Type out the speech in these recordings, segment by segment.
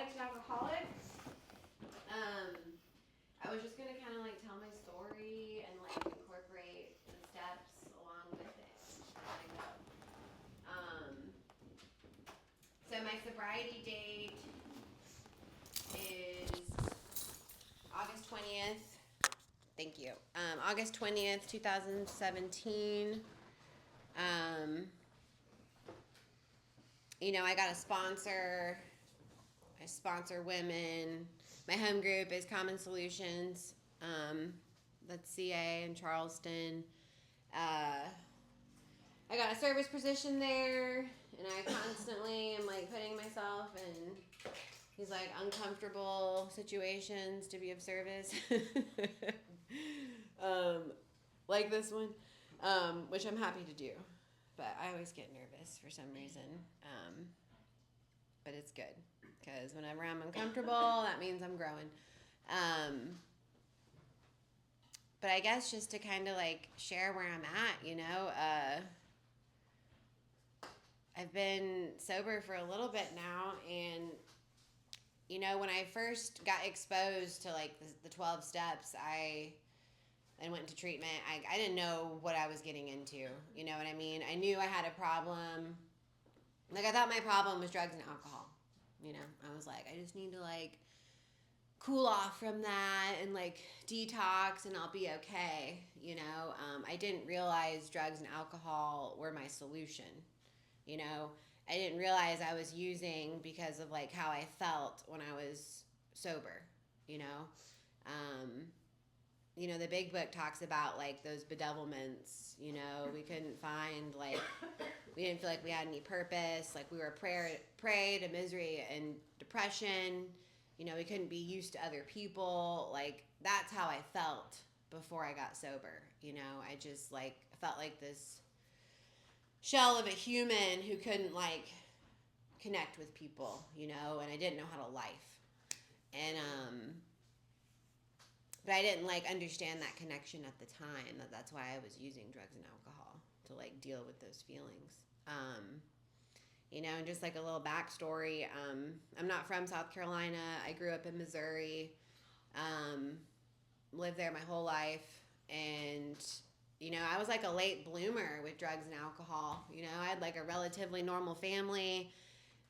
addicts and alcoholics. I was just gonna kind of like tell my story and like incorporate the steps along with it as I go. So my sobriety date is August 20th. Thank you. August 20th, 2017. I got a sponsor. I sponsor women. My home group is Common Solutions. That's CA in Charleston. I got a service position there, and I constantly am like putting myself in these like uncomfortable situations to be of service. Like this one, which I'm happy to do, but I always get nervous for some reason. But it's good because whenever I'm uncomfortable, that means I'm growing. But I guess just to kind of like share where I'm at, I've been sober for a little bit now, and when I first got exposed to like the 12 steps, I went to treatment. I didn't know what I was getting into. You know what I mean? I knew I had a problem. Like I thought my problem was drugs and alcohol. I was like, I just need to like cool off from that and like detox and I'll be okay. I didn't realize drugs and alcohol were my solution. I didn't realize I was using because of like how I felt when I was sober. The big book talks about like those bedevilments. We couldn't find like, we didn't feel like we had any purpose. Like we were prey to misery and depression. We couldn't be used to other people. Like that's how I felt before I got sober. I just like felt like this shell of a human who couldn't like connect with people, and I didn't know how to life. And but I didn't like understand that connection at the time. That's why I was using drugs and alcohol to like deal with those feelings. And just like a little backstory, I'm not from South Carolina. I grew up in Missouri, lived there my whole life. And, I was like a late bloomer with drugs and alcohol. I had like a relatively normal family.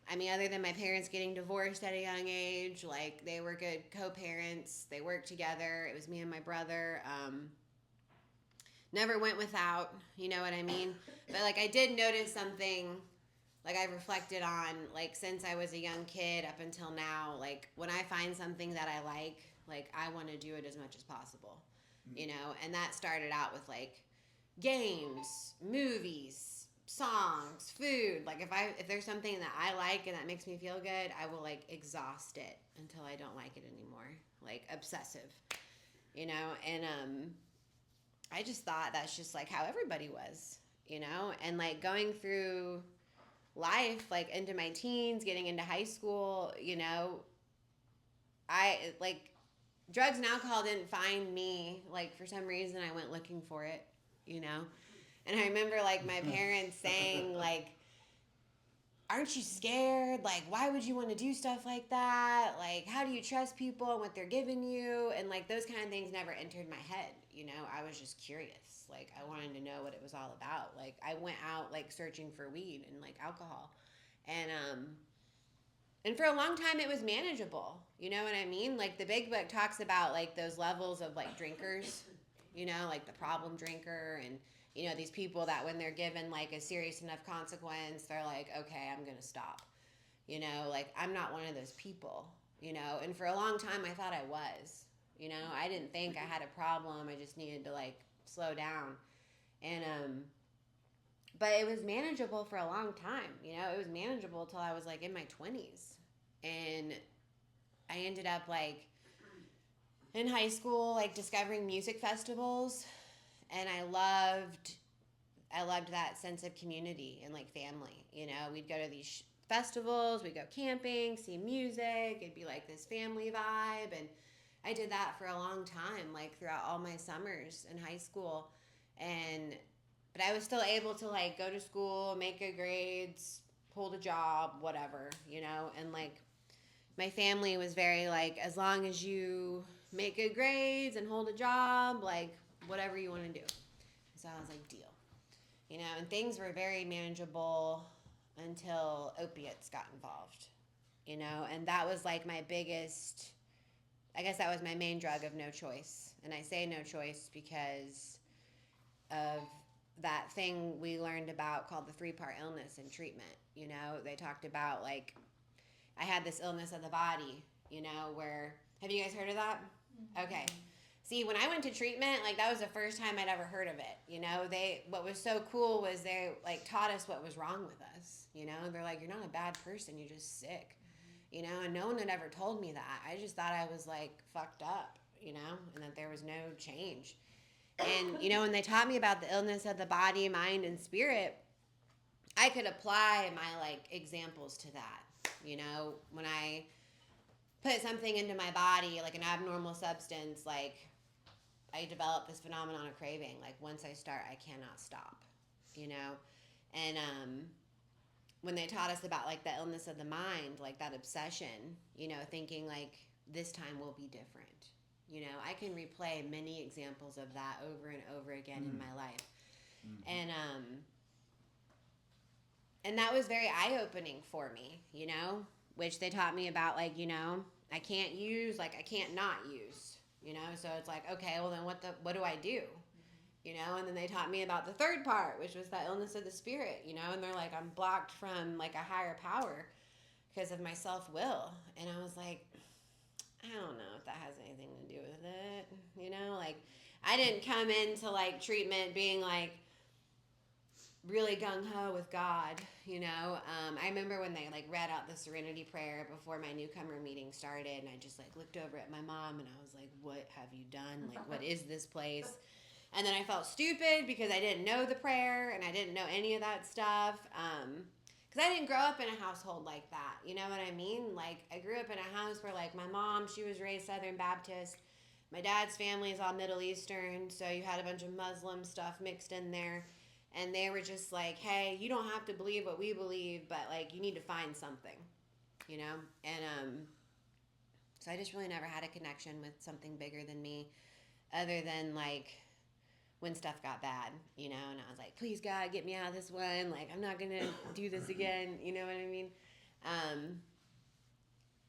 I mean, other than my parents getting divorced at a young age, like they were good co-parents. They worked together. It was me and my brother. Never went without, you know what I mean? But like I did notice something like I reflected on like since I was a young kid up until now, like when I find something that I like I want to do it as much as possible, and that started out with like games, movies, songs, food. Like if there's something that I like and that makes me feel good, I will like exhaust it until I don't like it anymore. Like obsessive, and I just thought that's just like how everybody was, and like going through life, like into my teens, getting into high school, I like drugs and alcohol didn't find me. Like for some reason I went looking for it, and I remember like my parents saying like, aren't you scared? Like, why would you want to do stuff like that? Like, how do you trust people and what they're giving you? And like those kind of things never entered my head. I was just curious. Like, I wanted to know what it was all about. Like, I went out like searching for weed and like alcohol, and for a long time it was manageable. You know what I mean? Like the big book talks about like those levels of like drinkers. Like the problem drinker and these people that when they're given like a serious enough consequence, they're like, okay, I'm going to stop. Like I'm not one of those people, and for a long time I thought I was, I didn't think I had a problem. I just needed to like slow down. And, but it was manageable for a long time. It was manageable till I was like in my 20s. And I ended up like in high school, like discovering music festivals. And I loved that sense of community and like family. We'd go to these festivals, we'd go camping, see music. It'd be like this family vibe. And I did that for a long time, like throughout all my summers in high school. But I was still able to like go to school, make good grades, hold a job, whatever, and like my family was very like, as long as you make good grades and hold a job, like whatever you want to do. So I was like, deal. You know, and things were very manageable until opiates got involved. You know, and that was like my biggest, I guess that was my main drug of no choice. And I say no choice because of that thing we learned about called the 3-part illness and treatment. You know, they talked about like, I had this illness of the body, you know, where, have you guys heard of that? Mm-hmm. Okay. See, when I went to treatment, like that was the first time I'd ever heard of it. You know, what was so cool was they like taught us what was wrong with us. You know, they're like, you're not a bad person, you're just sick. You know, and no one had ever told me that. I just thought I was like fucked up, you know, and that there was no change. And, you know, when they taught me about the illness of the body, mind, and spirit, I could apply my like examples to that. You know, when I put something into my body, like an abnormal substance, like I developed this phenomenon of craving. Like once I start, I cannot stop, you know? And when they taught us about like the illness of the mind, like that obsession, you know, thinking like this time will be different. You know, I can replay many examples of that over and over again in my life. Mm-hmm. And that was very eye-opening for me, you know, which they taught me about like, you know, I can't use, like I can't not use, you know, so it's like, okay, well then what do I do? You know, and then they taught me about the third part, which was that illness of the spirit, you know, and they're like, I'm blocked from like a higher power because of my self-will. And I was like, I don't know if that has anything to do with it, you know, like I didn't come into like treatment being like really gung-ho with God, you know. I remember when they like read out the serenity prayer before my newcomer meeting started, and I just like looked over at my mom and I was like, what have you done? Like, what is this place? And then I felt stupid because I didn't know the prayer and I didn't know any of that stuff. Because I didn't grow up in a household like that. You know what I mean? Like, I grew up in a house where, like, my mom, she was raised Southern Baptist. My dad's family is all Middle Eastern, so you had a bunch of Muslim stuff mixed in there. And they were just like, hey, you don't have to believe what we believe, but, like, you need to find something, you know? And so I just really never had a connection with something bigger than me other than, like, when stuff got bad, you know, and I was like, please God, get me out of this one. Like, I'm not going to do this again. You know what I mean?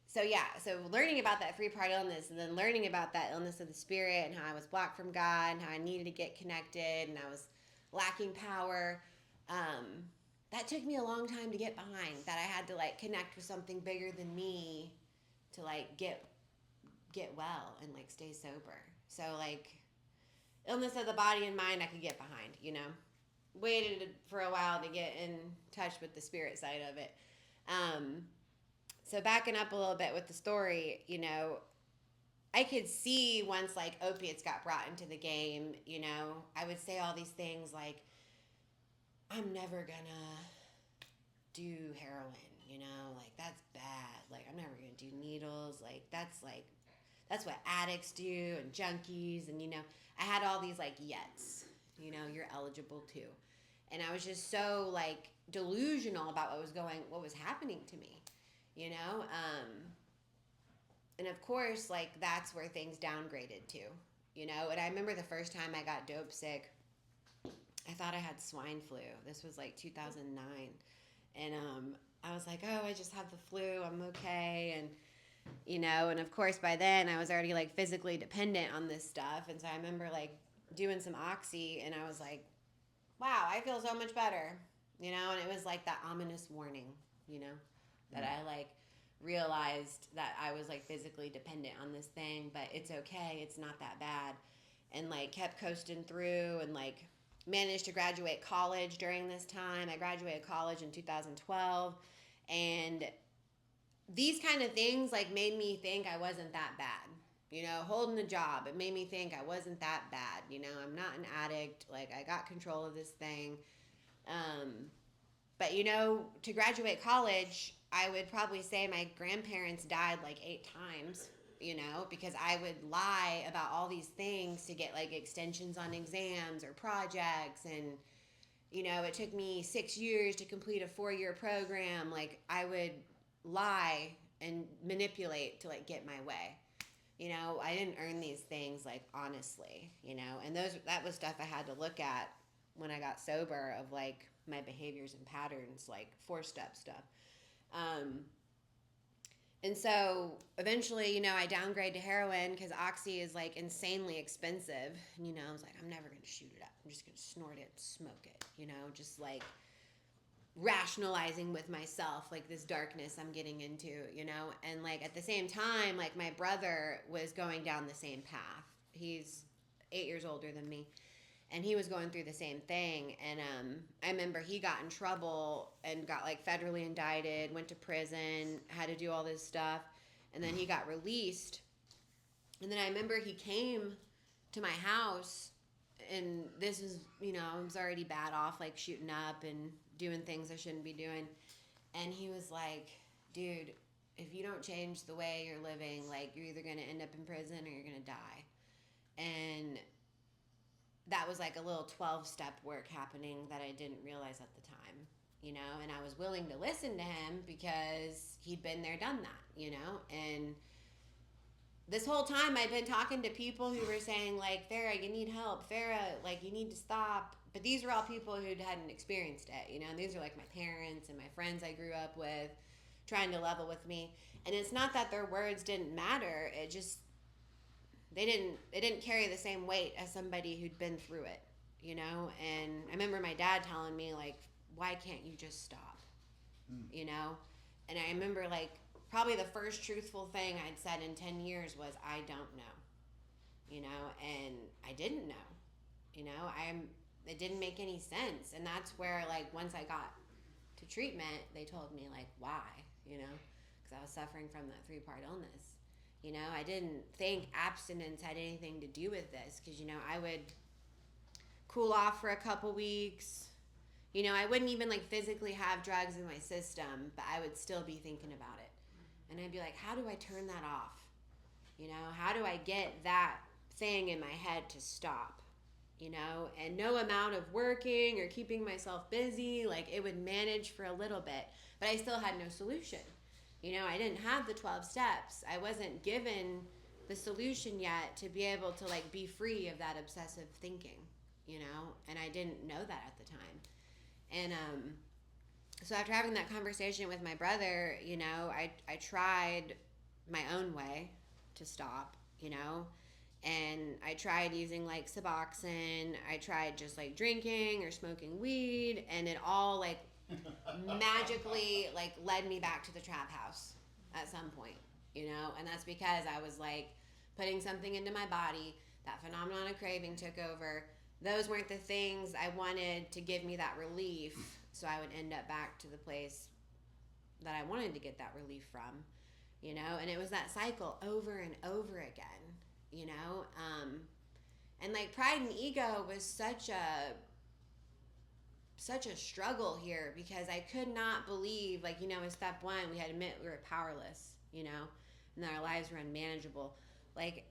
So learning about that 3-part illness and then learning about that illness of the spirit and how I was blocked from God and how I needed to get connected and I was lacking power, that took me a long time to get behind, that I had to like connect with something bigger than me to like get well and like stay sober. So like, illness of the body and mind I could get behind, you know. Waited for a while to get in touch with the spirit side of it. So backing up a little bit with the story, you know, I could see once like opiates got brought into the game, you know, I would say all these things like, I'm never gonna do heroin, you know, like that's bad. Like I'm never gonna do needles. That's what addicts do and junkies and, you know, I had all these like yets, you know, you're eligible too. And I was just so like delusional about what was happening to me, you know? And of course, like that's where things downgraded to, you know? And I remember the first time I got dope sick, I thought I had swine flu. This was like 2009. And I was like, oh, I just have the flu. I'm okay. And you know, and of course by then I was already like physically dependent on this stuff, and so I remember like doing some oxy and I was like, wow, I feel so much better, you know. And it was like that ominous warning, you know, that I like realized that I was like physically dependent on this thing, but it's okay, it's not that bad, and like kept coasting through and like managed to graduate college during this time. I graduated college in 2012, and these kind of things like made me think I wasn't that bad. You know, holding a job, it made me think I wasn't that bad. You know, I'm not an addict. Like, I got control of this thing. But, you know, to graduate college, I would probably say my grandparents died like 8 times, you know, because I would lie about all these things to get like extensions on exams or projects. And, you know, it took me 6 years to complete a 4-year program. Like, I would lie and manipulate to like get my way. You know, I didn't earn these things like honestly, you know, and that was stuff I had to look at when I got sober, of like my behaviors and patterns, like 4-step stuff. Um, and so eventually, you know, I downgrade to heroin because Oxy is like insanely expensive. And, you know, I was like, I'm never going to shoot it up. I'm just going to snort it, smoke it, you know, just like rationalizing with myself like this darkness I'm getting into, you know. And like at the same time, like my brother was going down the same path. He's 8 years older than me, and he was going through the same thing. And I remember he got in trouble and got like federally indicted, went to prison, had to do all this stuff, and then he got released. And then I remember he came to my house, and this is, you know, I was already bad off, like shooting up and doing things I shouldn't be doing. And he was like, dude, if you don't change the way you're living, like you're either going to end up in prison or you're going to die. And that was like a little 12-step work happening that I didn't realize at the time, you know. And I was willing to listen to him because he'd been there, done that, you know. And this whole time I've been talking to people who were saying like, Farrah, you need help. Farrah, like you need to stop. But these were all people who hadn't experienced it, you know. And these are like my parents and my friends I grew up with, trying to level with me. And it's not that their words didn't matter. It just, it didn't carry the same weight as somebody who'd been through it, you know. And I remember my dad telling me like, why can't you just stop, you know. And I remember like probably the first truthful thing I'd said in 10 years was, I don't know, you know. And I didn't know, you know. It didn't make any sense. And that's where like once I got to treatment, they told me like, why, you know, because I was suffering from that 3-part illness. You know, I didn't think abstinence had anything to do with this, because, you know, I would cool off for a couple weeks. You know, I wouldn't even like physically have drugs in my system, but I would still be thinking about it. And I'd be like, how do I turn that off? You know, how do I get that thing in my head to stop? You know, and no amount of working or keeping myself busy, like it would manage for a little bit, but I still had no solution. You know, I didn't have the 12 steps. I wasn't given the solution yet to be able to like be free of that obsessive thinking, you know, and I didn't know that at the time. And so after having that conversation with my brother, you know, I tried my own way to stop, you know, and I tried using like Suboxone. I tried just like drinking or smoking weed, and it all like magically like led me back to the trap house at some point, you know. And that's because I was like putting something into my body. That phenomenon of craving took over. Those weren't the things I wanted to give me that relief, so I would end up back to the place that I wanted to get that relief from, you know. And it was that cycle over and over again, you know. And like pride and ego was such a struggle here, because I could not believe, like, you know, in step 1 we had to admit we were powerless, you know, and that our lives were unmanageable. Like,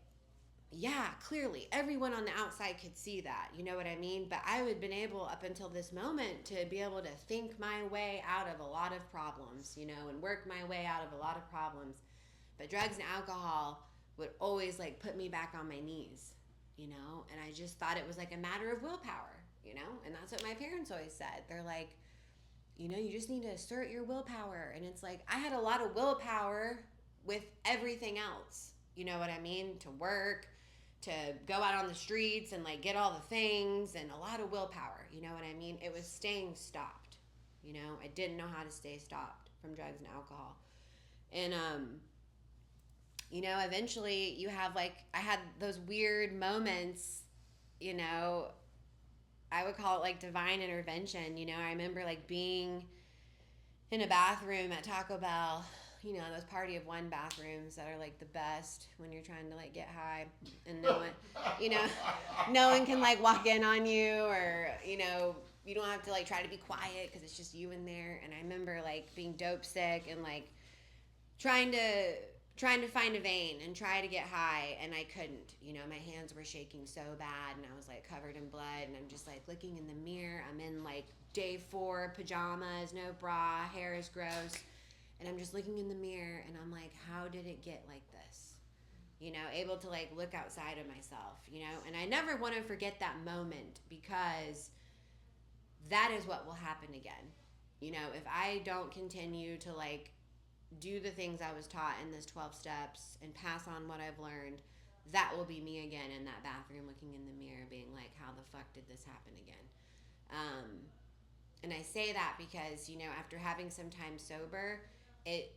yeah, clearly everyone on the outside could see that, you know what I mean? But I had been able up until this moment to be able to think my way out of a lot of problems, you know, and work my way out of a lot of problems. But drugs and alcohol would always like put me back on my knees, you know. And I just thought it was like a matter of willpower, you know. And that's what my parents always said. They're like, you know, you just need to assert your willpower. And it's like, I had a lot of willpower with everything else, you know what I mean? To work, to go out on the streets and like get all the things, and a lot of willpower, you know what I mean? It was staying stopped, you know. I didn't know how to stay stopped from drugs and alcohol. And you know, eventually you have like, I had those weird moments, you know, I would call it like divine intervention, you know. I remember like being in a bathroom at Taco Bell, you know, those party of one bathrooms that are like the best when you're trying to like get high, and no one, you know, no one can like walk in on you, or, you know, you don't have to like try to be quiet because it's just you in there. And I remember like being dope sick and like trying to find a vein and try to get high, and I couldn't, you know. My hands were shaking so bad, and I was like covered in blood, and I'm just like looking in the mirror. I'm in like day 4 pajamas, no bra, hair is gross. And I'm just looking in the mirror and I'm like, how did it get like this? You know, able to like look outside of myself, you know, and I never want to forget that moment because that is what will happen again. You know, if I don't continue to like do the things I was taught in this 12 steps and pass on what I've learned, that will be me again in that bathroom looking in the mirror being like, how the fuck did this happen again? And I say that because, you know, after having some time sober, it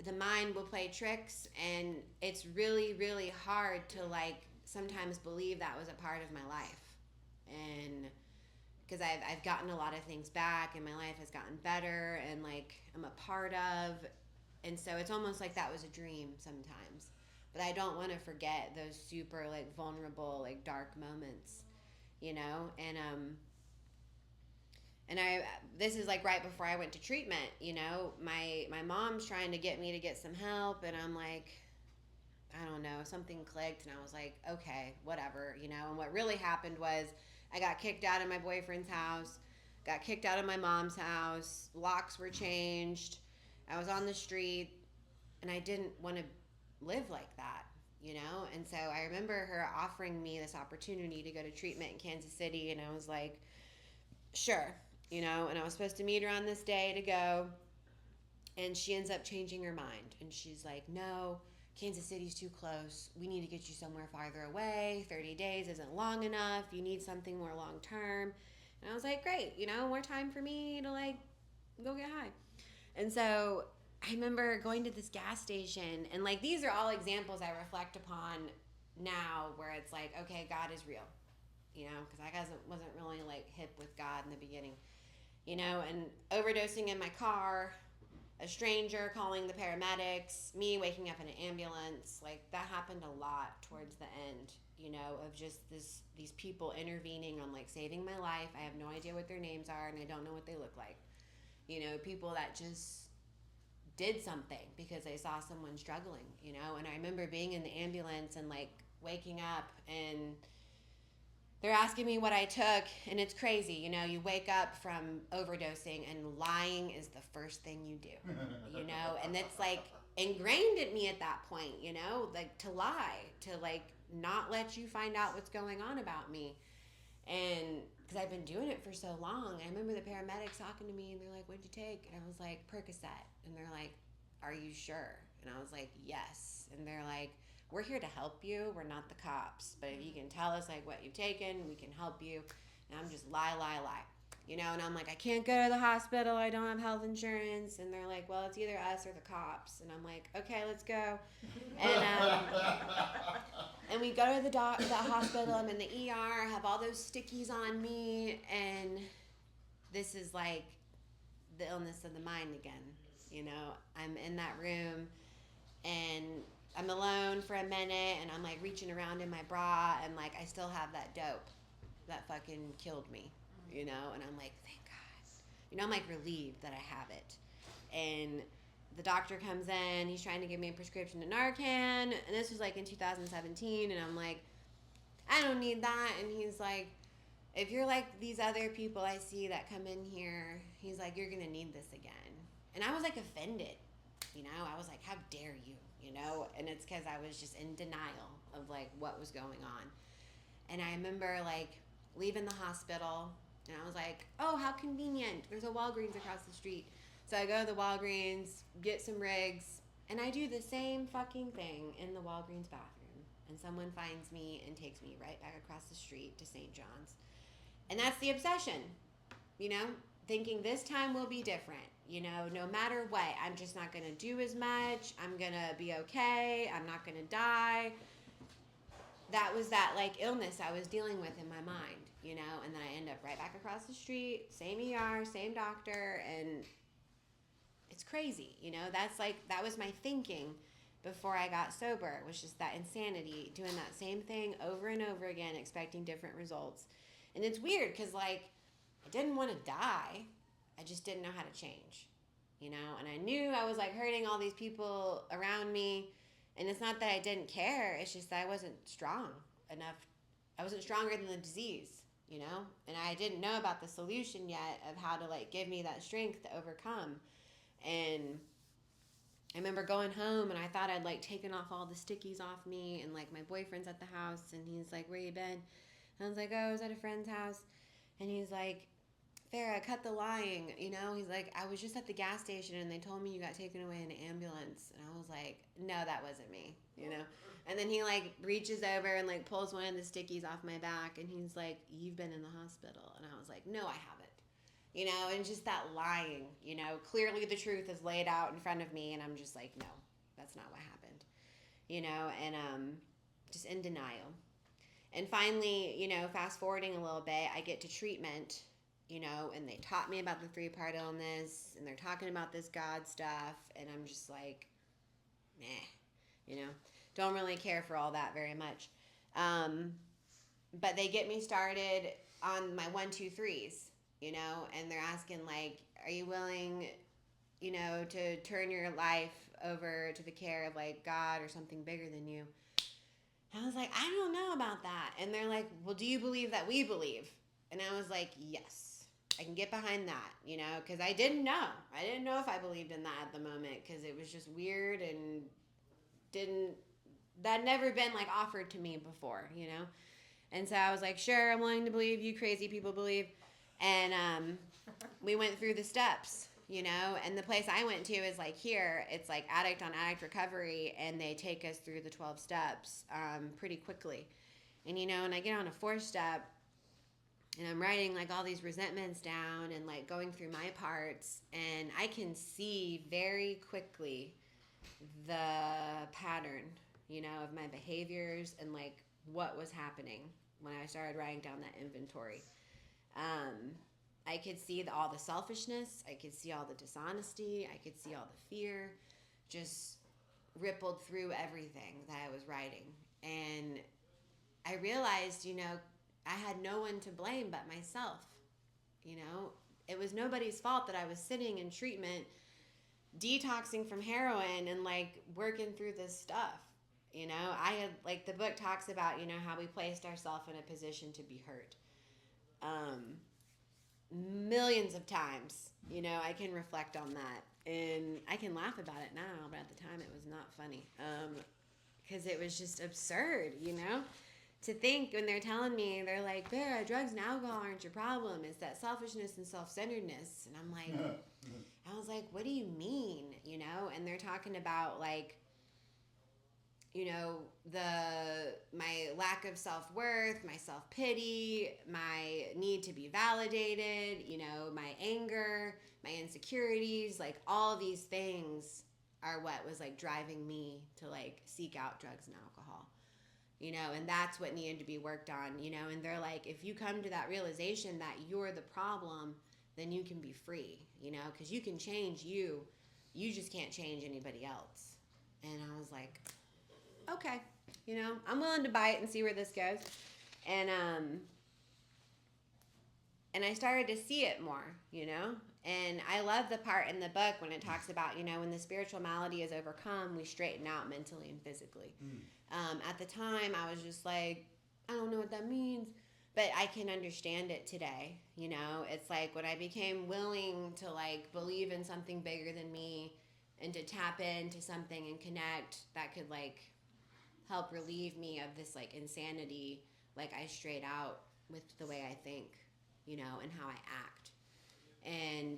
the mind will play tricks, and it's really really hard to like sometimes believe that was a part of my life. And because I've gotten a lot of things back and my life has gotten better and like I'm a part of, and so it's almost like that was a dream sometimes, but I don't want to forget those super like vulnerable like dark moments, you know. And I this is like right before I went to treatment, you know. My mom's trying to get me to get some help, and I'm like, I don't know, something clicked, and I was like, okay, whatever, you know. And what really happened was I got kicked out of my boyfriend's house, got kicked out of my mom's house, locks were changed, I was on the street, and I didn't want to live like that, you know. And so I remember her offering me this opportunity to go to treatment in Kansas City, and I was like, sure, you know. And I was supposed to meet her on this day to go, and she ends up changing her mind, and she's like, no, Kansas City's too close, we need to get you somewhere farther away, 30 days isn't long enough, you need something more long term. And I was like, great, you know, more time for me to like go get high. And so I remember going to this gas station, and like these are all examples I reflect upon now where it's like, okay, God is real, you know, because I wasn't really like hip with God in the beginning, you know. And overdosing in my car, a stranger calling the paramedics, me waking up in an ambulance, like that happened a lot towards the end, you know, of just these people intervening on like saving my life. I have no idea what their names are and I don't know what they look like. You know, people that just did something because they saw someone struggling, you know. And I remember being in the ambulance and like waking up, and they're asking me what I took, and it's crazy, you know. You wake up from overdosing and lying is the first thing you do, you know. And it's like ingrained in me at that point, you know, like to lie, to like not let you find out what's going on about me. And because I've been doing it for so long, I remember the paramedics talking to me and they're like, what'd you take? And I was like, Percocet. And they're like, are you sure? And I was like, yes. And they're like, we're here to help you, we're not the cops, but if you can tell us like what you've taken, we can help you. And I'm just lie, you know. And I'm like, I can't go to the hospital, I don't have health insurance. And they're like, well, it's either us or the cops. And I'm like, okay, let's go. And we go to the hospital, I'm in the ER, have all those stickies on me, and this is like the illness of the mind again, you know. I'm in that room and I'm alone for a minute, and I'm like reaching around in my bra, and like I still have that dope that fucking killed me, you know. And I'm like, thank God, you know. I'm like relieved that I have it. And the doctor comes in, he's trying to give me a prescription of Narcan, and this was like in 2017, and I'm like, I don't need that. And he's like, if you're like these other people I see that come in here, he's like, you're gonna need this again. And I was like offended, you know. I was like, how dare you, you know. And it's because I was just in denial of like what was going on. And I remember like leaving the hospital, and I was like, oh, how convenient, there's a Walgreens across the street. So I go to the Walgreens, get some rigs, and I do the same fucking thing in the Walgreens bathroom. And someone finds me and takes me right back across the street to St. John's. And that's the obsession, you know, thinking this time will be different. You know, no matter what, I'm just not going to do as much. I'm going to be okay. I'm not going to die. That was that, like, illness I was dealing with in my mind, you know. And then I end up right back across the street, same ER, same doctor, and it's crazy, you know. That's like, that was my thinking before I got sober. It was just that insanity, doing that same thing over and over again, expecting different results. And it's weird because, like, I didn't want to die. I just didn't know how to change, you know. And I knew I was, like, hurting all these people around me. And it's not that I didn't care. It's just that I wasn't strong enough. I wasn't stronger than the disease, you know. And I didn't know about the solution yet of how to, like, give me that strength to overcome. And I remember going home and I thought I'd like taken off all the stickies off me, and like my boyfriend's at the house and he's like, "Where you been?" And I was like, "Oh, I was at a friend's house." And he's like, "Farrah, cut the lying." You know, he's like, "I was just at the gas station and they told me you got taken away in an ambulance." And I was like, "No, that wasn't me," you know? And then he like reaches over and like pulls one of the stickies off my back and he's like, "You've been in the hospital." And I was like, "No, I haven't." You know, and just that lying, you know, clearly the truth is laid out in front of me and I'm just like, "No, that's not what happened." You know, and just in denial. And finally, you know, fast forwarding a little bit, I get to treatment, you know, and they taught me about the three-part illness and they're talking about this God stuff. And I'm just like, meh, you know, don't really care for all that very much. Um, but they get me started on my 1, 2, 3s, you know, and they're asking, like, are you willing, you know, to turn your life over to the care of like God or something bigger than you? I was like, I don't know about that. And they're like, well, do you believe that we believe? And I was like, yes, I can get behind that, you know, because I didn't know. I didn't know if I believed in that at the moment because it was just weird and didn't, that never been like offered to me before, you know? And so I was like, sure, I'm willing to believe you crazy people believe. And we went through the steps, you know, and the place I went to is like here, it's like addict on addict recovery, and they take us through the 12 steps pretty quickly. And, you know, and I get on a 4th step and I'm writing like all these resentments down and like going through my parts, and I can see very quickly the pattern, you know, of my behaviors and like what was happening when I started writing down that inventory. Um, I could see all the selfishness. I could see all the dishonesty. I could see all the fear just rippled through everything that I was writing. And I realized, you know, I had no one to blame but myself. You know, it was nobody's fault that I was sitting in treatment, detoxing from heroin and like working through this stuff. You know, I had like the book talks about, you know, how we placed ourselves in a position to be hurt. Um, Millions of times, you know, I can reflect on that and I can laugh about it now, but at the time it was not funny. Because it was just absurd, you know, to think when they're telling me, they're like, Farrah, drugs and alcohol aren't your problem. It's that selfishness and self-centeredness. And I'm like, I was like, what do you mean? You know, and they're talking about like, you know, my lack of self-worth, my self-pity, my need to be validated, you know, my anger, my insecurities, like all of these things are what was like driving me to like seek out drugs and alcohol. You know, and that's what needed to be worked on, you know, and they're like, if you come to that realization that you're the problem, then you can be free, you know, because you can change you just can't change anybody else. And I was like, okay, you know, I'm willing to buy it and see where this goes. And and I started to see it more, you know. And I love the part in the book when it talks about, you know, when the spiritual malady is overcome, we straighten out mentally and physically. At the time, I was just like, I don't know what that means, but I can understand it today. You know, it's like when I became willing to like believe in something bigger than me and to tap into something and connect that could like help relieve me of this like insanity, like I strayed out with the way I think, you know, and how I act. And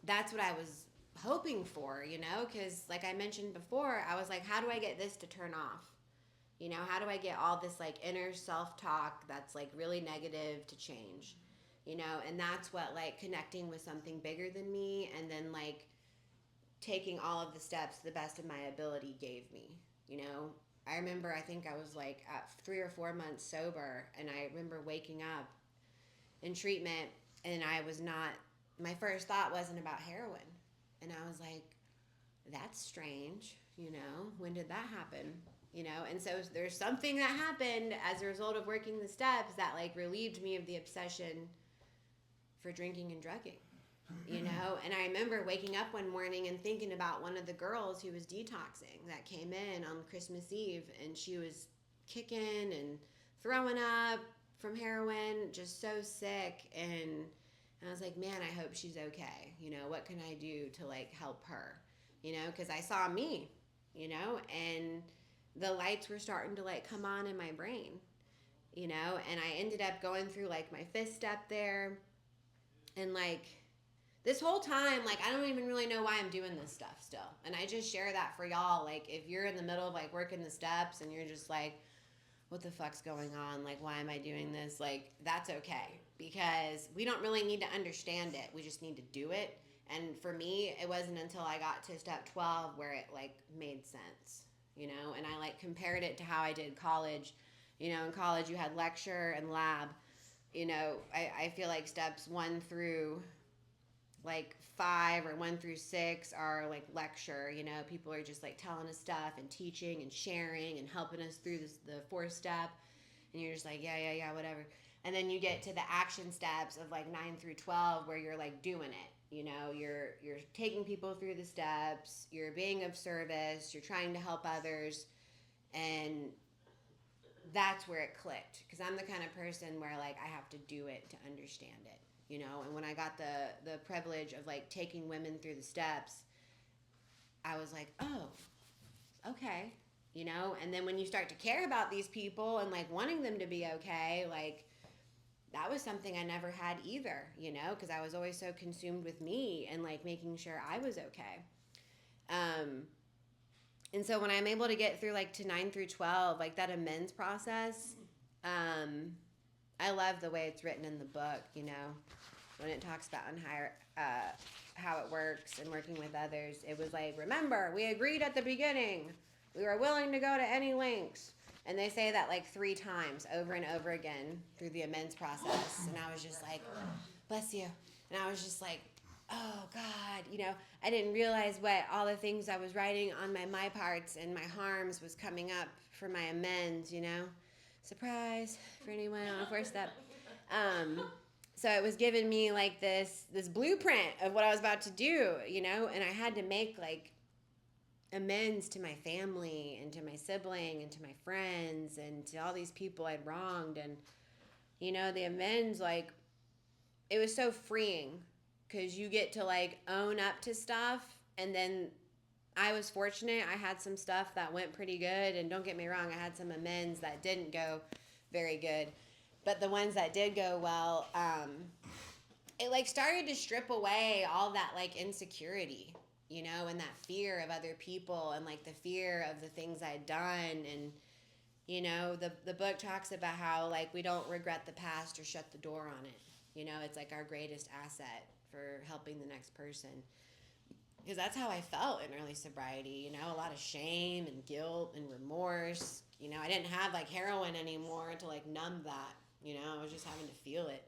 that's what I was hoping for, you know, because like I mentioned before, I was like, how do I get this to turn off? You know, how do I get all this like inner self-talk that's like really negative to change? You know, and that's what like connecting with something bigger than me and then like taking all of the steps to the best of my ability gave me, you know. I remember I think I was like at 3 or 4 months sober, and I remember waking up in treatment and I was not, my first thought wasn't about heroin. And I was like, that's strange, you know, when did that happen? You know, and so there's something that happened as a result of working the steps that like relieved me of the obsession for drinking and drugging, you know. And I remember waking up one morning and thinking about one of the girls who was detoxing that came in on Christmas Eve, and she was kicking and throwing up from heroin, just so sick. And I was like, man, I hope she's okay. You know, what can I do to like help her? you know, because I saw me, you know, and the lights were starting to like come on in my brain, you know, and I ended up going through like my fifth step there. And like this whole time, like I don't even really know why I'm doing this stuff still. And I just share that for y'all. Like if you're in the middle of like working the steps and you're just like, what the fuck's going on? Like, why am I doing this? Like, that's okay because we don't really need to understand it. We just need to do it. And for me, it wasn't until I got to step 12 where it like made sense, you know? And I like compared it to how I did college. You know, in college you had lecture and lab. You know, I feel like steps 1 through like 5 or 1 through 6 are like lecture, you know, people are just like telling us stuff and teaching and sharing and helping us through the 4th step, and you're just like yeah whatever. And then you get to the action steps of like 9 through 12 where you're like doing it, you know, you're taking people through the steps, you're being of service, you're trying to help others. And that's where it clicked because I'm the kind of person where like I have to do it to understand it, you know. And when I got the privilege of like taking women through the steps, I was like, oh, okay, you know. And then when you start to care about these people and like wanting them to be okay, like that was something I never had either, you know, because I was always so consumed with me and like making sure I was okay. And so when I'm able to get through like to 9 through 12, like that amends process, I love the way it's written in the book, you know, when it talks about how it works and working with others. It was like, remember, we agreed at the beginning. We were willing to go to any lengths. And they say that like 3 times over and over again through the amends process. And I was just like, bless you. And I was just like, oh God, you know, I didn't realize what all the things I was writing on my parts and my harms was coming up for my amends, you know. Surprise for anyone on a 4th step. So it was giving me like this blueprint of what I was about to do, you know, and I had to make like amends to my family and to my sibling and to my friends and to all these people I'd wronged. And, you know, the amends, like, it was so freeing because you get to like own up to stuff. And then I was fortunate. I had some stuff that went pretty good. And don't get me wrong, I had some amends that didn't go very good. But the ones that did go well, it like started to strip away all that like insecurity, you know, and that fear of other people and like the fear of the things I'd done. And, you know, the book talks about how like we don't regret the past or shut the door on it. You know, it's like our greatest asset for helping the next person. Because that's how I felt in early sobriety, you know, a lot of shame and guilt and remorse. You know, I didn't have like heroin anymore to like numb that, you know, I was just having to feel it.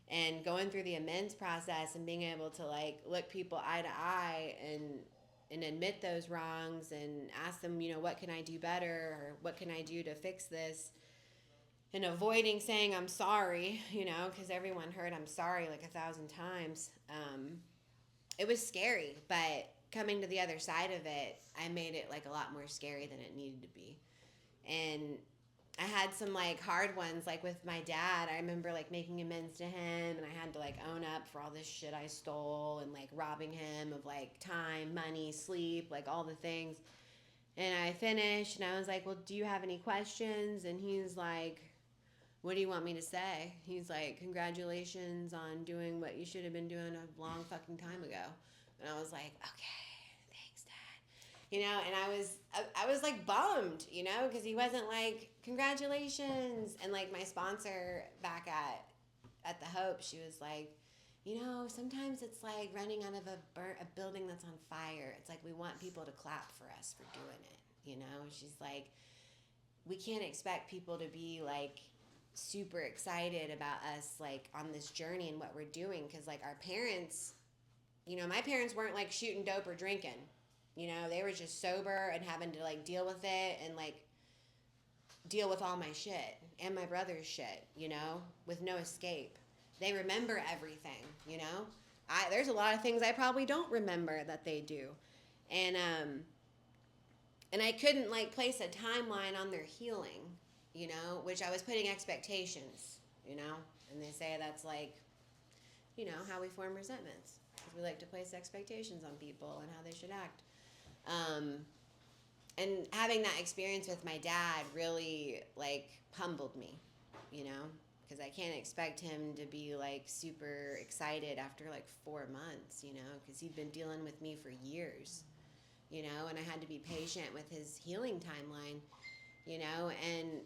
And going through the amends process and being able to like look people eye to eye and admit those wrongs and ask them, you know, what can I do better or what can I do to fix this? And avoiding saying I'm sorry, you know, because everyone heard I'm sorry like 1,000 times. It was scary, but coming to the other side of it, I made it like a lot more scary than it needed to be. And I had some like hard ones, like with my dad. I remember like making amends to him, and I had to like own up for all this shit I stole and like robbing him of like time, money, sleep, like all the things. And I finished, and I was like, well, do you have any questions? And he's like, what do you want me to say? He's like, congratulations on doing what you should have been doing a long fucking time ago. And I was like, okay, thanks, Dad. You know, and I was like bummed, you know, because he wasn't like, congratulations. And like my sponsor back at the Hope, she was like, you know, sometimes it's like running out of a building that's on fire. It's like we want people to clap for us for doing it, you know? She's like, we can't expect people to be like super excited about us like on this journey and what we're doing, because like our parents, you know, my parents weren't like shooting dope or drinking, you know, they were just sober and having to like deal with it and like deal with all my shit and my brother's shit, you know, with no escape. They remember everything, you know. There's a lot of things I probably don't remember that they do. And I couldn't like place a timeline on their healing, you know, which I was putting expectations, you know. And they say that's like, you know, how we form resentments, because we like to place expectations on people and how they should act. Um, and having that experience with my dad really like humbled me, you know, because I can't expect him to be like super excited after like 4 months, you know, because he'd been dealing with me for years, you know, and I had to be patient with his healing timeline, you know, and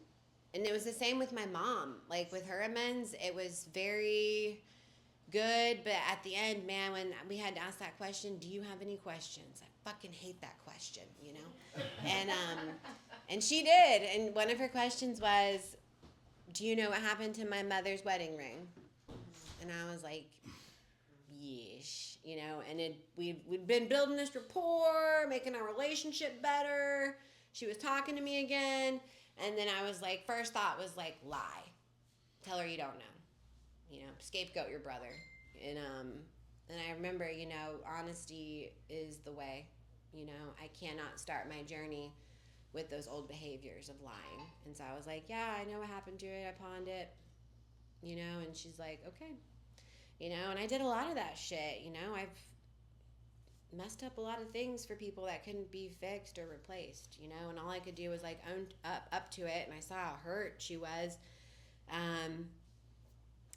it was the same with my mom. Like with her amends, it was very good, but at the end, man, when we had to ask that question, do you have any questions? I fucking hate that question, you know? And she did. And one of her questions was, do you know what happened to my mother's wedding ring? And I was like, yeesh, you know, and we'd been building this rapport, making our relationship better. She was talking to me again. And then I was like, first thought was like, lie. Tell her you don't know. You know, scapegoat your brother. And I remember, you know, honesty is the way. You know, I cannot start my journey with those old behaviors of lying. And so I was like, yeah, I know what happened to it. I pawned it. You know, and she's like, okay. You know, and I did a lot of that shit. You know, I've messed up a lot of things for people that couldn't be fixed or replaced, you know, and all I could do was like own up to it, and I saw how hurt she was.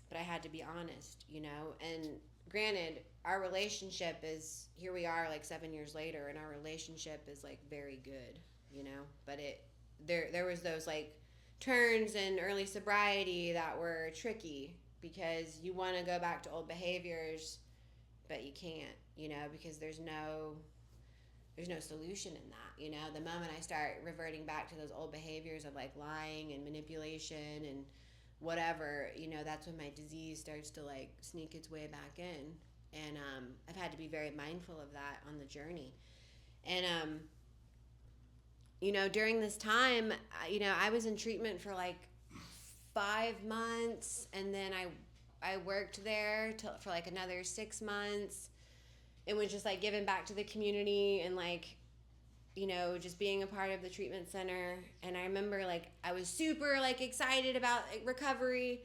But I had to be honest, you know, and granted, our relationship is, here we are like 7 years later, and our relationship is like very good, you know, but there was those like turns in early sobriety that were tricky because you want to go back to old behaviors, but you can't, you know, because there's no solution in that, you know. The moment I start reverting back to those old behaviors of like lying and manipulation and whatever, you know, that's when my disease starts to like sneak its way back in. And I've had to be very mindful of that on the journey. And you know, during this time, you know, I was in treatment for like 5 months, and then I worked there for like another 6 months. It was just like giving back to the community and like, you know, just being a part of the treatment center. And I remember like I was super like excited about like, recovery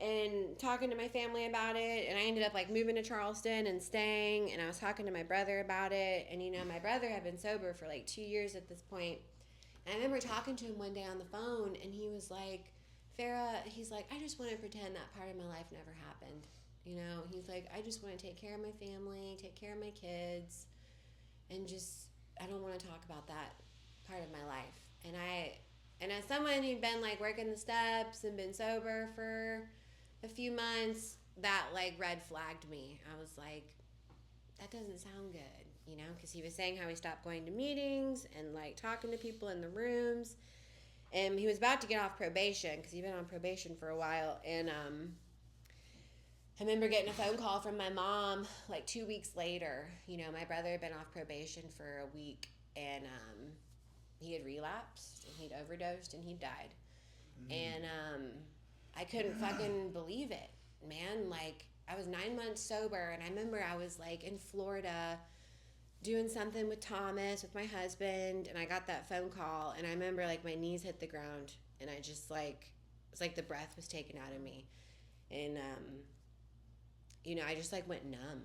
and talking to my family about it. And I ended up like moving to Charleston and staying. And I was talking to my brother about it. And, you know, my brother had been sober for like 2 years at this point. And I remember talking to him one day on the phone, and he was like, Farrah, he's like, I just want to pretend that part of my life never happened. You know, he's like, I just want to take care of my family, take care of my kids, and just, I don't want to talk about that part of my life. And as someone who'd been like working the steps and been sober for a few months, that like red flagged me. I was like, that doesn't sound good, you know, because he was saying how he stopped going to meetings and like talking to people in the rooms. And he was about to get off probation because he'd been on probation for a while. And I remember getting a phone call from my mom like 2 weeks later. You know, my brother had been off probation for a week, and he had relapsed, and he'd overdosed, and he died. And I couldn't fucking believe it, man. Like, I was 9 months sober, and I remember I was like in Florida doing something with Thomas, with my husband, and I got that phone call, and I remember like my knees hit the ground, and I just like, it's like the breath was taken out of me. And you know, I just like went numb,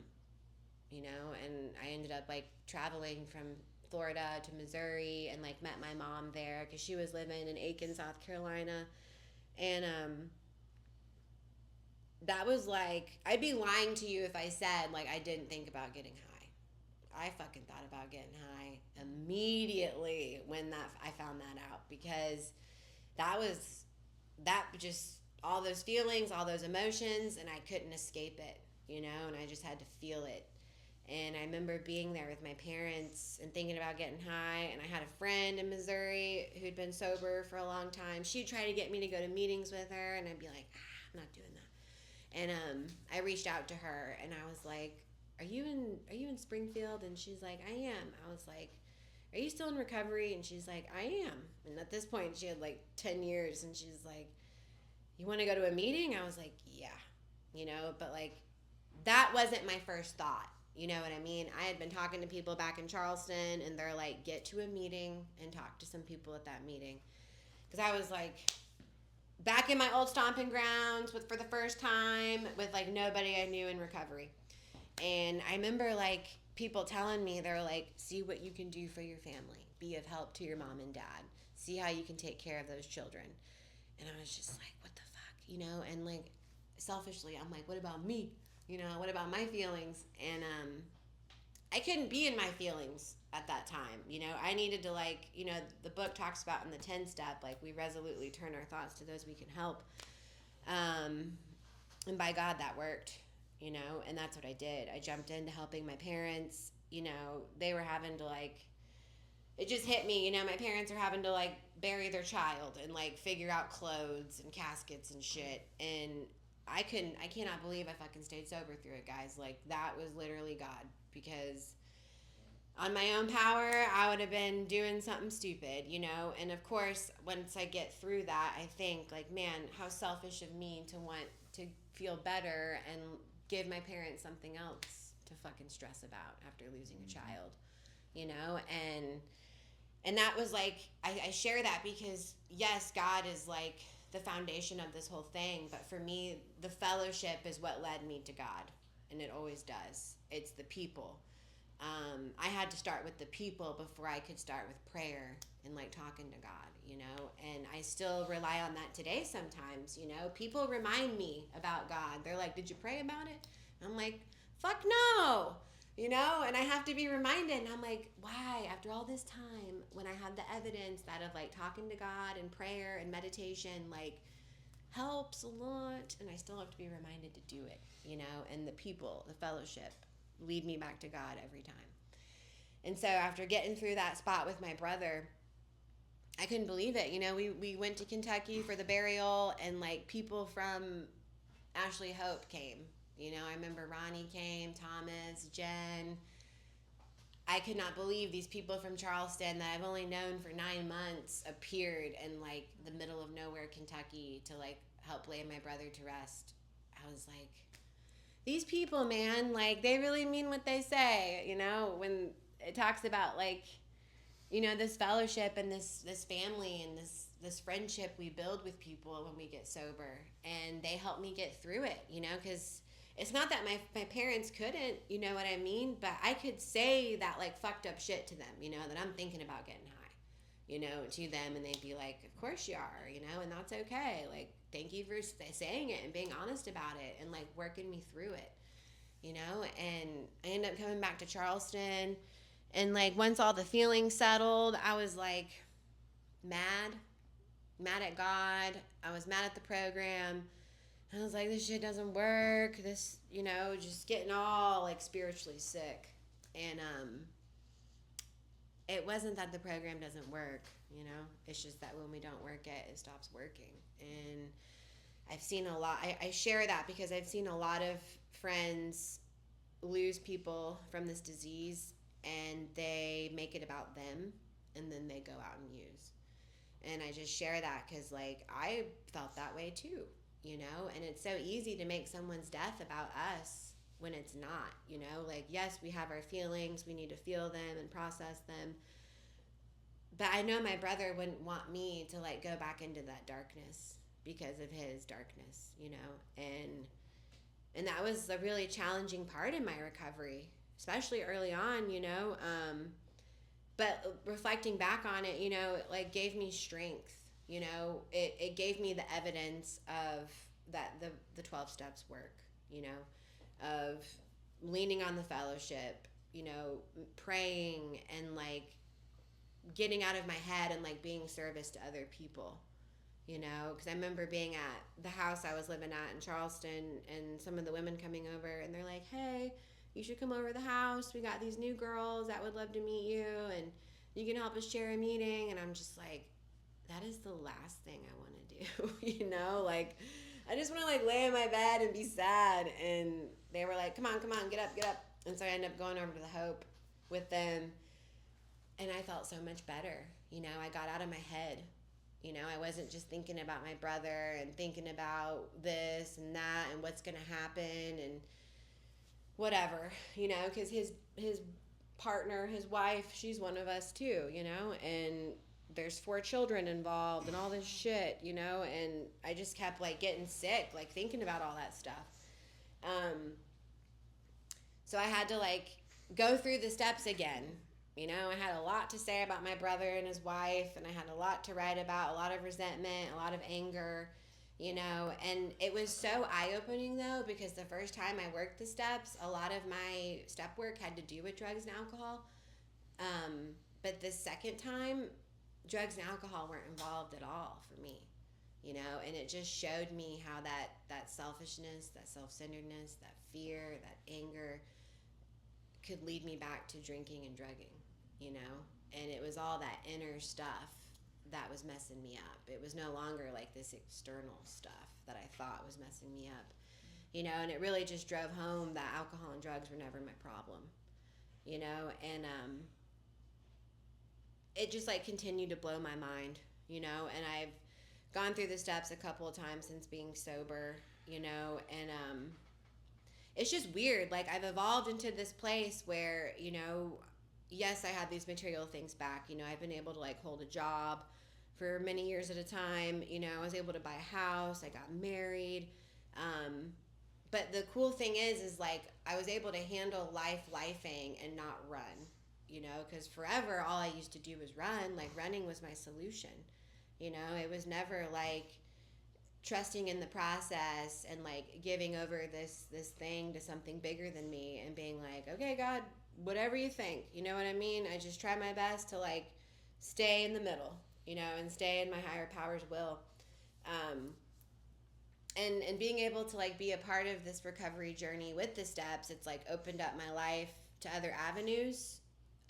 you know, and I ended up like traveling from Florida to Missouri and like met my mom there because she was living in Aiken, South Carolina. And that was like, I'd be lying to you if I said like I didn't think about getting high. I fucking thought about getting high immediately when I found that out, because that just all those feelings, all those emotions, and I couldn't escape it, you know, and I just had to feel it. And I remember being there with my parents and thinking about getting high, and I had a friend in Missouri who'd been sober for a long time. She'd try to get me to go to meetings with her, and I'd be like, I'm not doing that. And I reached out to her, and I was like, are you in Springfield? And she's like, I am. I was like, are you still in recovery? And she's like, I am. And at this point, she had like 10 years, and she's like, you want to go to a meeting? I was like, yeah, you know, but like, that wasn't my first thought. You know what I mean? I had been talking to people back in Charleston, and they're like, get to a meeting and talk to some people at that meeting. Because I was like, back in my old stomping grounds for the first time with like nobody I knew in recovery. And I remember like people telling me, they're like, see what you can do for your family, be of help to your mom and dad, see how you can take care of those children. And I was just like, what the fuck, and like selfishly I'm like, what about me, what about my feelings? And I couldn't be in my feelings at that time. I needed to, like, the book talks about in the 10 step, like, we resolutely turn our thoughts to those we can help. And by God, that worked, and that's what I did. I jumped into helping my parents. They were having to, like, it just hit me, my parents are having to, like, bury their child and, like, figure out clothes and caskets and shit. And I cannot believe I fucking stayed sober through it, guys. Like, that was literally God, because on my own power, I would have been doing something stupid, And of course, once I get through that, I think, like, man, how selfish of me to want to feel better and give my parents something else to fucking stress about after losing a child, And that was, like, I share that because, yes, God is, like, the foundation of this whole thing. But for me, the fellowship is what led me to God. And it always does. It's the people. I had to start with the people before I could start with prayer and, like, talking to God, And I still rely on that today sometimes, People remind me about God. They're like, did you pray about it? And I'm like, fuck no. And I have to be reminded, and I'm like, why? After all this time, when I have the evidence that of, like, talking to God and prayer and meditation, like, helps a lot, and I still have to be reminded to do it, and the people, the fellowship, lead me back to God every time. And so after getting through that spot with my brother, I couldn't believe it. We went to Kentucky for the burial, and, like, people from Ashley Hope came. I remember Ronnie came, Thomas, Jen. I could not believe these people from Charleston that I've only known for 9 months appeared in, like, the middle of nowhere, Kentucky, to, like, help lay my brother to rest. I was like, these people, man, like, they really mean what they say, when it talks about, like, this fellowship and this family and this friendship we build with people when we get sober. And they help me get through it, because it's not that my parents couldn't, you know what I mean? But I could say that, like, fucked up shit to them, that I'm thinking about getting high, to them. And they'd be like, of course you are, and that's okay. Like, thank you for saying it and being honest about it and, like, working me through it, And I ended up coming back to Charleston. And, like, once all the feelings settled, I was, like, mad at God. I was mad at the program. I was like, this shit doesn't work. This, just getting all, like, spiritually sick. And it wasn't that the program doesn't work, It's just that when we don't work it stops working. And I've seen a lot. I share that because I've seen a lot of friends lose people from this disease, and they make it about them, and then they go out and use. And I just share that because, like, I felt that way too, and it's so easy to make someone's death about us when it's not, like, yes, we have our feelings, we need to feel them and process them, but I know my brother wouldn't want me to, like, go back into that darkness because of his darkness, and that was a really challenging part in my recovery, especially early on, but reflecting back on it, it, like, gave me strength. It gave me the evidence of that the 12 steps work, of leaning on the fellowship, praying and, like, getting out of my head and, like, being service to other people, because I remember being at the house I was living at in Charleston, and some of the women coming over, and they're like, hey, you should come over to the house. We got these new girls that would love to meet you, and you can help us chair a meeting. And I'm just like, that is the last thing I want to do, like, I just want to, like, lay in my bed and be sad. And they were like, come on, get up. And so I ended up going over to the Hope with them, and I felt so much better. I got out of my head. I wasn't just thinking about my brother and thinking about this and that and what's going to happen and whatever, because his partner, his wife, she's one of us too, and there's 4 children involved and all this shit, and I just kept, like, getting sick, like, thinking about all that stuff. So I had to, like, go through the steps again. You know, I had a lot to say about my brother and his wife, and I had a lot to write about, a lot of resentment, a lot of anger, you know, and it was so eye-opening though, because the first time I worked the steps, a lot of my step work had to do with drugs and alcohol. But the second time, drugs and alcohol weren't involved at all for me, you know, and it just showed me how that selfishness, that self-centeredness, that fear, that anger could lead me back to drinking and drugging, you know, and it was all that inner stuff that was messing me up. It was no longer like this external stuff that I thought was messing me up, you know, and it really just drove home that alcohol and drugs were never my problem, you know, and it just like continued to blow my mind, you know, and I've gone through the steps a couple of times since being sober, you know, and it's just weird. Like I've evolved into this place where, you know, yes, I have these material things back. You know, I've been able to like hold a job for many years at a time. You know, I was able to buy a house. I got married. But the cool thing is like I was able to handle lifing and not run. You know, because forever all I used to do was run. Like running was my solution. You know, it was never like trusting in the process and like giving over this thing to something bigger than me and being like, okay, God, whatever you think, you know what I mean? I just try my best to like stay in the middle, you know, and stay in my higher power's will. And being able to like be a part of this recovery journey with the steps, it's like opened up my life to other avenues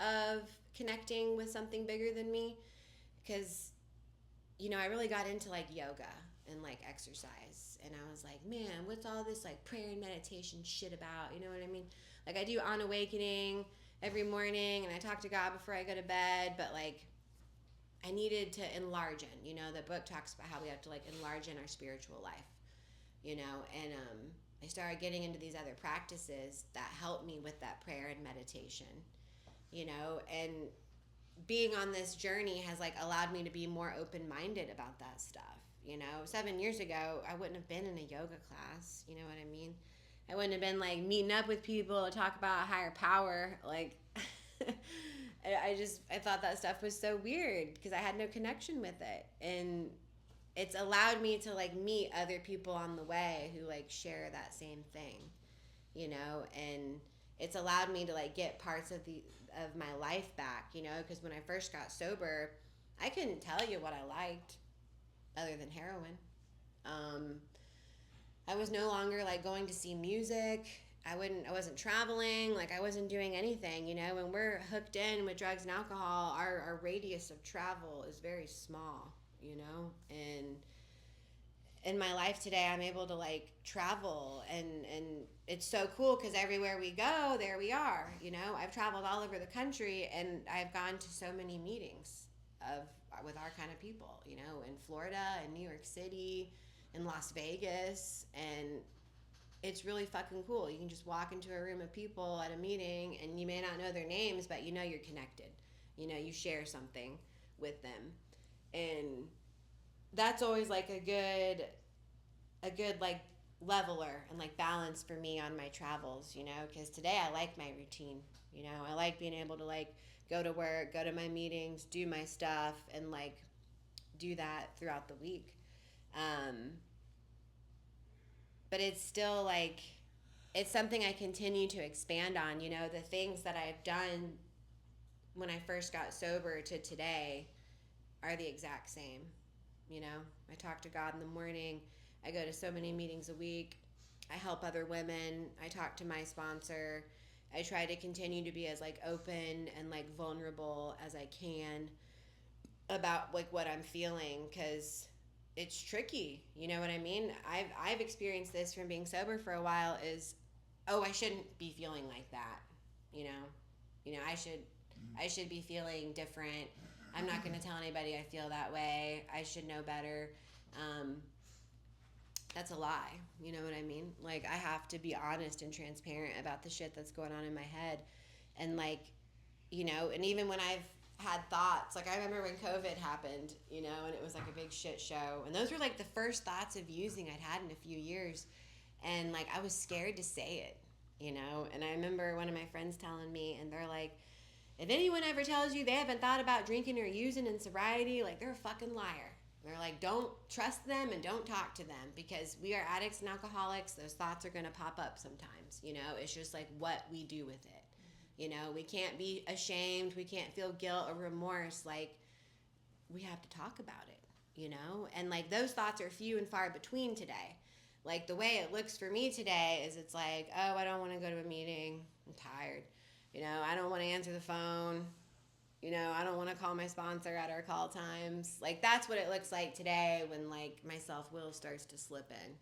of connecting with something bigger than me, because you know I really got into like yoga and like exercise, and I was like, man, what's all this like prayer and meditation shit about, you know what I mean? Like I do On Awakening every morning and I talk to God before I go to bed, but like I needed to enlarge in, you know, the book talks about how we have to like enlarge in our spiritual life, you know, and I started getting into these other practices that helped me with that prayer and meditation, you know, and being on this journey has like allowed me to be more open-minded about that stuff. You know, 7 years ago I wouldn't have been in a yoga class, you know what I mean? I wouldn't have been like meeting up with people to talk about higher power, like I thought that stuff was so weird because I had no connection with it, and it's allowed me to like meet other people on the way who like share that same thing, you know, and it's allowed me to like get parts of my life back, you know, because when I first got sober, I couldn't tell you what I liked other than heroin. Um, I was no longer like going to see music. I wasn't traveling, like I wasn't doing anything, you know. When we're hooked in with drugs and alcohol, our radius of travel is very small, you know. And in my life today, I'm able to like travel, and it's so cool because everywhere we go, there we are, you know. I've traveled all over the country and I've gone to so many meetings of with our kind of people, you know, in Florida and New York City and Las Vegas, and it's really fucking cool. You can just walk into a room of people at a meeting and you may not know their names, but you know you're connected. You know, you share something with them. And that's always like a good like leveler and like balance for me on my travels, you know, because today I like my routine. You know, I like being able to like go to work, go to my meetings, do my stuff, and like do that throughout the week. Um, but it's still like it's something I continue to expand on. You know, the things that I've done when I first got sober to today are the exact same. You know, I talk to God in the morning. I go to so many meetings a week. I help other women. I talk to my sponsor. I try to continue to be as like open and like vulnerable as I can about like what I'm feeling, because it's tricky. You know what I mean? I've experienced this from being sober for a while. Is oh, I shouldn't be feeling like that. You know, I should be feeling different. I'm not going to tell anybody I feel that way. I should know better. Um, that's a lie. You know what I mean? Like, I have to be honest and transparent about the shit that's going on in my head. And, like, you know, and even when I've had thoughts, like, I remember when COVID happened, you know, and it was like a big shit show. And those were, like, the first thoughts of using I'd had in a few years. And, like, I was scared to say it, you know? And I remember one of my friends telling me, and they're like, if anyone ever tells you they haven't thought about drinking or using in sobriety, like, they're a fucking liar. They're like, don't trust them and don't talk to them, because we are addicts and alcoholics. Those thoughts are going to pop up sometimes, you know? It's just like what we do with it. You know, we can't be ashamed. We can't feel guilt or remorse. Like, we have to talk about it, you know? And like, those thoughts are few and far between today. Like, the way it looks for me today is it's like, oh, I don't want to go to a meeting. I'm tired. You know, I don't want to answer the phone. You know, I don't want to call my sponsor at our call times. Like, that's what it looks like today when, like, my self-will starts to slip in,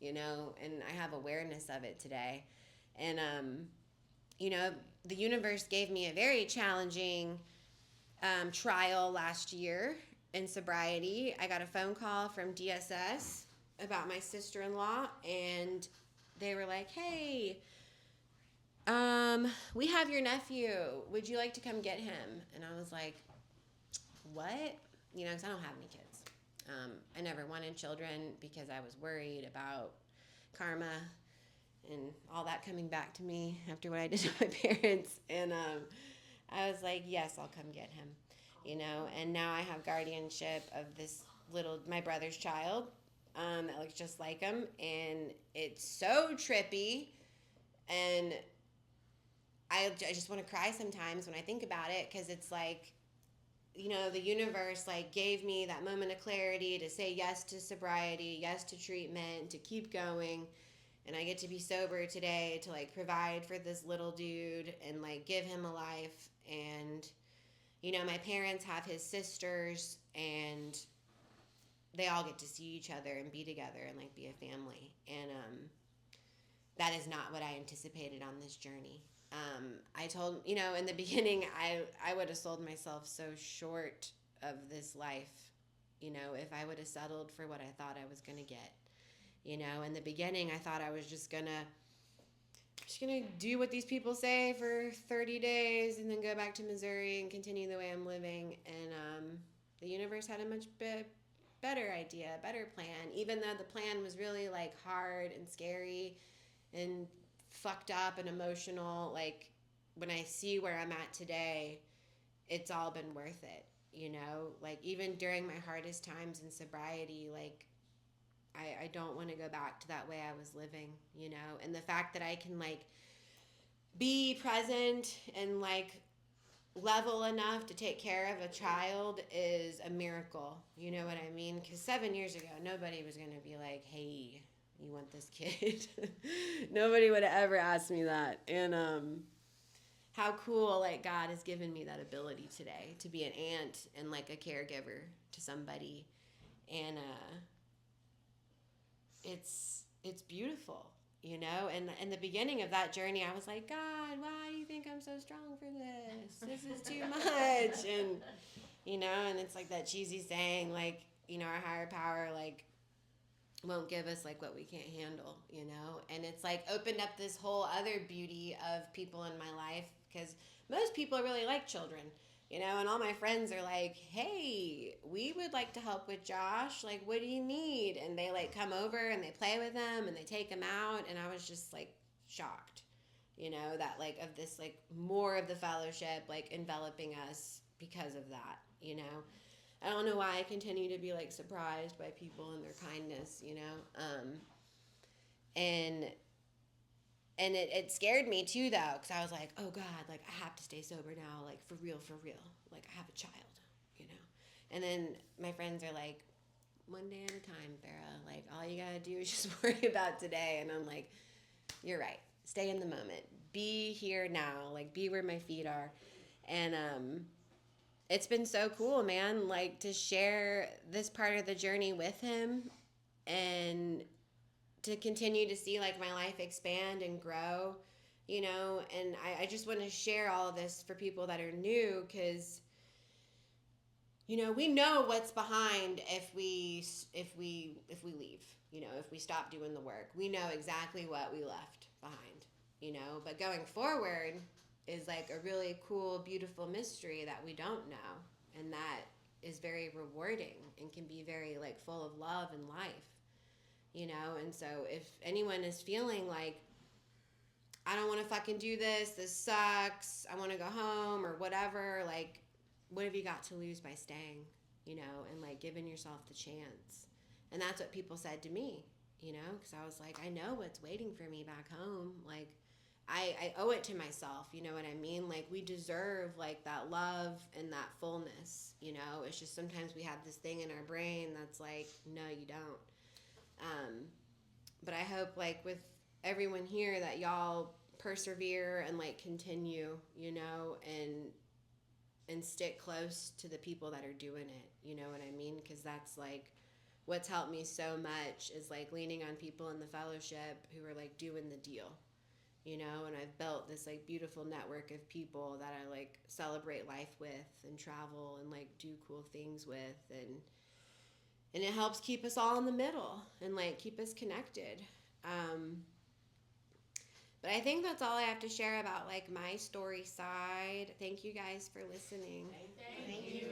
you know? And I have awareness of it today. And, you know, the universe gave me a very challenging trial last year in sobriety. I got a phone call from DSS about my sister-in-law, and they were like, hey, we have your nephew. Would you like to come get him? And I was like, what? You know, because I don't have any kids. I never wanted children because I was worried about karma and all that coming back to me after what I did to my parents. And I was like, yes, I'll come get him, you know. And now I have guardianship of this my brother's child that looks just like him. And it's so trippy. And I just want to cry sometimes when I think about it, because it's like, you know, the universe like gave me that moment of clarity to say yes to sobriety, yes to treatment, to keep going. And I get to be sober today to like provide for this little dude and like give him a life. And, you know, my parents have his sisters, and they all get to see each other and be together and like be a family. And that is not what I anticipated on this journey. I told, you know, in the beginning, I would have sold myself so short of this life, you know, if I would have settled for what I thought I was going to get. You know, in the beginning, I thought I was just gonna do what these people say for 30 days and then go back to Missouri and continue the way I'm living. And the universe had a much better idea, better plan, even though the plan was really like hard and scary and fucked up and emotional. Like, when I see where I'm at today, it's all been worth it, you know? Like, even during my hardest times in sobriety, like, I don't want to go back to that way I was living, you know? And the fact that I can, like, be present and, like, level enough to take care of a child is a miracle, you know what I mean? Because 7 years ago, nobody was going to be like, hey, you want this kid? Nobody would have ever asked me that. And how cool, like, God has given me that ability today to be an aunt and, like, a caregiver to somebody. And it's beautiful, you know. And in the beginning of that journey, I was like, God, why do you think I'm so strong for this? This is too much. And, you know, and it's like that cheesy saying, like, you know, our higher power, like, won't give us like what we can't handle, you know. And it's like opened up this whole other beauty of people in my life, because most people really like children, you know, and all my friends are like, hey, we would like to help with Josh. Like, what do you need? And they like come over and they play with him and they take him out. And I was just like shocked, you know, that like of this like more of the fellowship like enveloping us because of that, you know. I don't know why I continue to be like surprised by people and their kindness, you know. And it scared me too, though, because I was like, oh God, like I have to stay sober now, like for real, like I have a child, you know. And then my friends are like, one day at a time, Farrah, like all you gotta do is just worry about today. And I'm like, you're right, stay in the moment, be here now, like be where my feet are. And it's been so cool, man, like to share this part of the journey with him and to continue to see like my life expand and grow, you know. And I just want to share all of this for people that are new, because, you know, we know what's behind if we leave, you know, if we stop doing the work. We know exactly what we left behind, you know. But going forward is like a really cool, beautiful mystery that we don't know, and that is very rewarding and can be very like full of love and life, you know. And so if anyone is feeling like I don't want to fucking do this. This sucks. I want to go home or whatever. Like, what have you got to lose by staying? You know, and like giving yourself the chance. And that's what people said to me, you know, because I was like, I know what's waiting for me back home. Like, I owe it to myself, you know what I mean? Like, we deserve like that love and that fullness, you know? It's just sometimes we have this thing in our brain that's like, no, you don't. But I hope like with everyone here that y'all persevere and like continue, you know, and stick close to the people that are doing it, you know what I mean? Because that's like what's helped me so much is like leaning on people in the fellowship who are like doing the deal, you know. And I've built this like beautiful network of people that I like celebrate life with and travel and like do cool things with, and it helps keep us all in the middle and like keep us connected. But I think that's all I have to share about like my story side. Thank you guys for listening. Thank you.